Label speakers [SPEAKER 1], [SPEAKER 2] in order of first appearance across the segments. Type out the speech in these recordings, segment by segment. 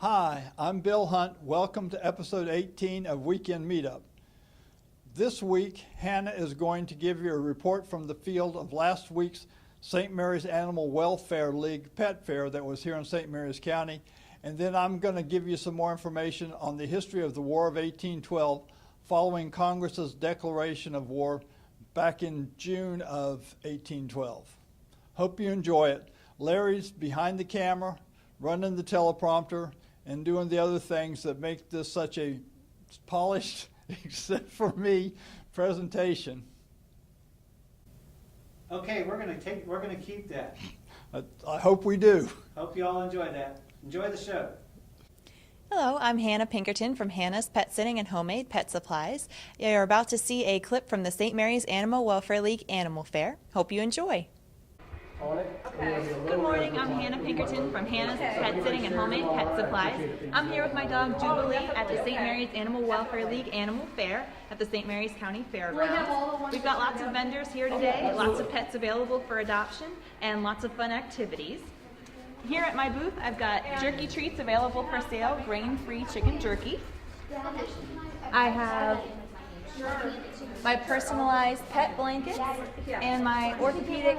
[SPEAKER 1] Hi, I'm Bill Hunt. Welcome to episode 18 of Weekend Meetup. This week, Hannah is going to give you a report from the field of last week's St. Mary's Animal Welfare League Pet Fair that was here in St. Mary's County. And then I'm going to give you some more information on the history of the War of 1812 following Congress's declaration of war back in June of 1812. Hope you enjoy it. Larry's behind the camera, running the teleprompter, and doing the other things that make this such a polished, except for me, presentation.
[SPEAKER 2] Okay, we're gonna keep that.
[SPEAKER 1] I hope we do.
[SPEAKER 2] Hope you all enjoy that. Enjoy the show.
[SPEAKER 3] Hello, I'm Hannah Pinkerton from Hannah's Pet Sitting and Homemade Pet Supplies. You're about to see a clip from the St. Mary's Animal Welfare League Animal Fair. Hope you enjoy.
[SPEAKER 4] Good morning, I'm Hannah Pinkerton from Hannah's Pet Sitting and Homemade Pet Supplies. I'm here with my dog Jubilee at the St. Mary's Animal Welfare League Animal Fair at the St. Mary's County Fairgrounds. We've got lots of vendors here today, lots of pets available for adoption, and lots of fun activities. Here at my booth, I've got jerky treats available for sale, grain-free chicken jerky. I have my personalized pet blankets and my orthopedic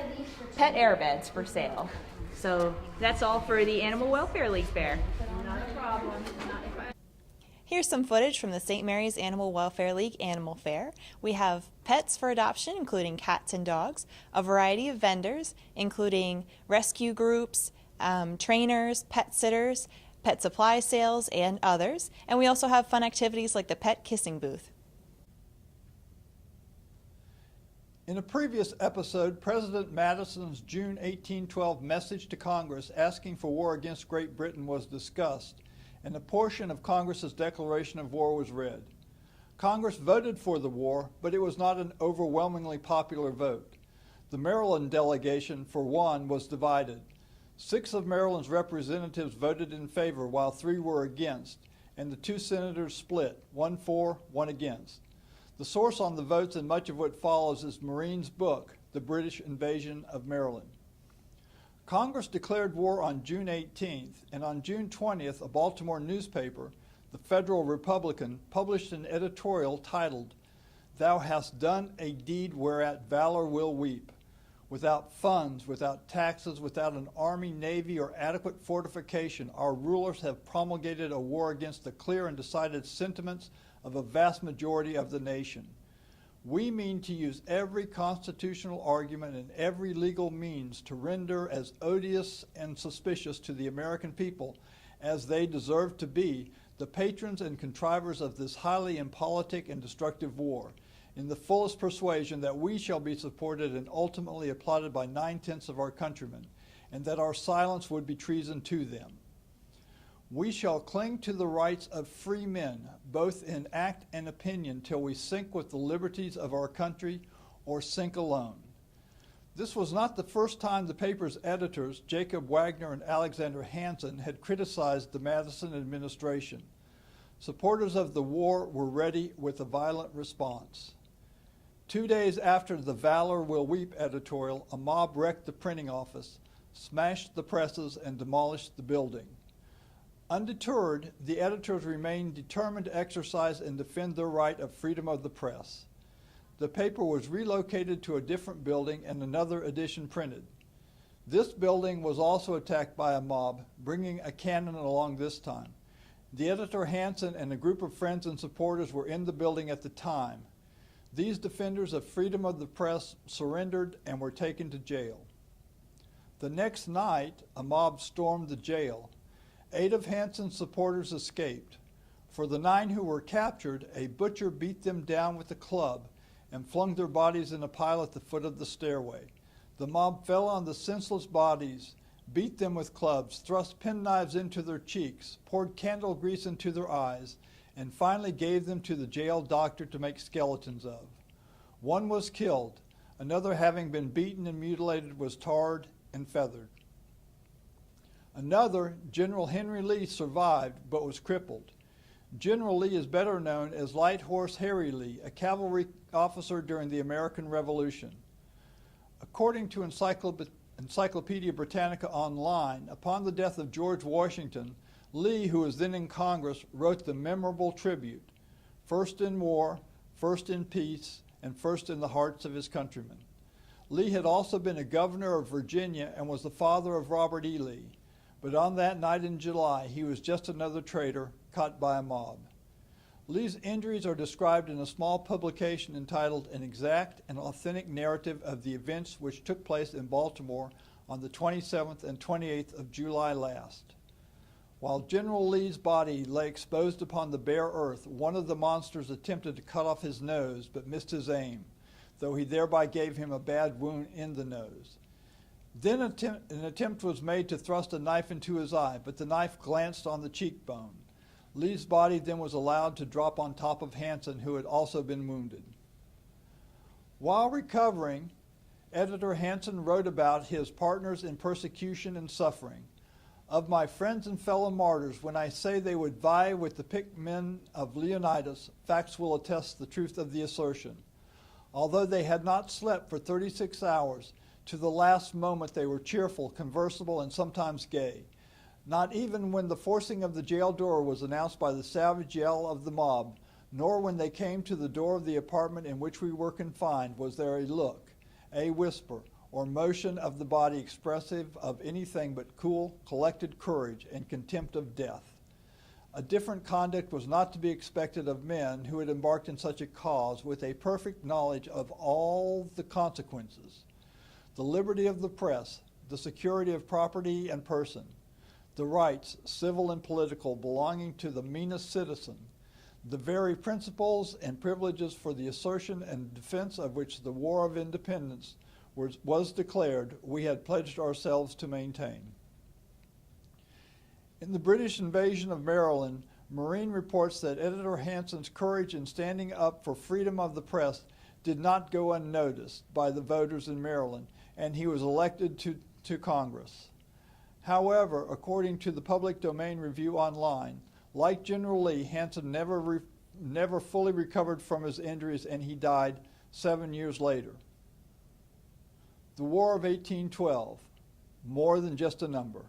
[SPEAKER 4] pet air beds for sale. So that's all for the Animal Welfare League Fair. Not a problem.
[SPEAKER 3] Here's some footage from the St. Mary's Animal Welfare League Animal Fair. We have pets for adoption, including cats and dogs, a variety of vendors, including rescue groups, trainers, pet sitters, pet supply sales, and others. And we also have fun activities like the pet kissing booth.
[SPEAKER 1] In a previous episode, President Madison's June 1812 message to Congress asking for war against Great Britain was discussed, and a portion of Congress's declaration of war was read. Congress voted for the war, but it was not an overwhelmingly popular vote. The Maryland delegation, for one, was divided. 6 of Maryland's representatives voted in favor, while 3 were against, and the 2 senators split, 1 for, 1 against. The source on the votes and much of what follows is Marine's book, The British Invasion of Maryland. Congress declared war on June 18th, and on June 20th, a Baltimore newspaper, the Federal Republican, published an editorial titled, "Thou hast done a deed whereat valor will weep." Without funds, without taxes, without an army, navy, or adequate fortification, our rulers have promulgated a war against the clear and decided sentiments of a vast majority of the nation. We mean to use every constitutional argument and every legal means to render as odious and suspicious to the American people as they deserve to be the patrons and contrivers of this highly impolitic and destructive war, in the fullest persuasion that we shall be supported and ultimately applauded by 9/10 of our countrymen, and that our silence would be treason to them. We shall cling to the rights of free men, both in act and opinion, till we sink with the liberties of our country, or sink alone. This was not the first time the paper's editors, Jacob Wagner and Alexander Hansen, had criticized the Madison administration. Supporters of the war were ready with a violent response. 2 days after the Valor Will Weep editorial, a mob wrecked the printing office, smashed the presses, and demolished the building. Undeterred, the editors remained determined to exercise and defend their right of freedom of the press. The paper was relocated to a different building and another edition printed. This building was also attacked by a mob, bringing a cannon along this time. The editor Hansen and a group of friends and supporters were in the building at the time. These defenders of freedom of the press surrendered and were taken to jail. The next night, a mob stormed the jail. 8 of Hansen's supporters escaped. For the 9 who were captured, a butcher beat them down with a club and flung their bodies in a pile at the foot of the stairway. The mob fell on the senseless bodies, beat them with clubs, thrust penknives into their cheeks, poured candle grease into their eyes, and finally gave them to the jail doctor to make skeletons of. 1 was killed. Another, having been beaten and mutilated, was tarred and feathered. Another, General Henry Lee, survived but was crippled. General Lee is better known as Light Horse Harry Lee, a cavalry officer during the American Revolution. According to Encyclopedia Britannica Online, upon the death of George Washington, Lee, who was then in Congress, wrote the memorable tribute, "First in war, first in peace, and first in the hearts of his countrymen." Lee had also been a governor of Virginia and was the father of Robert E. Lee. But on that night in July, he was just another traitor caught by a mob. Lee's injuries are described in a small publication entitled "An Exact and Authentic Narrative of the Events which Took Place in Baltimore on the 27th and 28th of July last." While General Lee's body lay exposed upon the bare earth, one of the monsters attempted to cut off his nose but missed his aim, though he thereby gave him a bad wound in the nose. Then an attempt was made to thrust a knife into his eye, but the knife glanced on the cheekbone. Lee's body then was allowed to drop on top of Hansen, who had also been wounded. While recovering, editor Hansen wrote about his partners in persecution and suffering. "Of my friends and fellow martyrs, when I say they would vie with the picked men of Leonidas, facts will attest the truth of the assertion. Although they had not slept for 36 hours, to the last moment they were cheerful, conversible, and sometimes gay. Not even when the forcing of the jail door was announced by the savage yell of the mob, nor when they came to the door of the apartment in which we were confined, was there a look, a whisper, or motion of the body expressive of anything but cool, collected courage and contempt of death. A different conduct was not to be expected of men who had embarked in such a cause with a perfect knowledge of all the consequences: the liberty of the press, the security of property and person, the rights, civil and political, belonging to the meanest citizen, the very principles and privileges for the assertion and defense of which the War of Independence was declared, we had pledged ourselves to maintain." In the British invasion of Maryland, Marine reports that editor Hansen's courage in standing up for freedom of the press did not go unnoticed by the voters in Maryland, and he was elected to Congress. However, according to the Public Domain Review Online, like General Lee, Hansen never fully recovered from his injuries, and he died 7 years later. The War of 1812, more than just a number.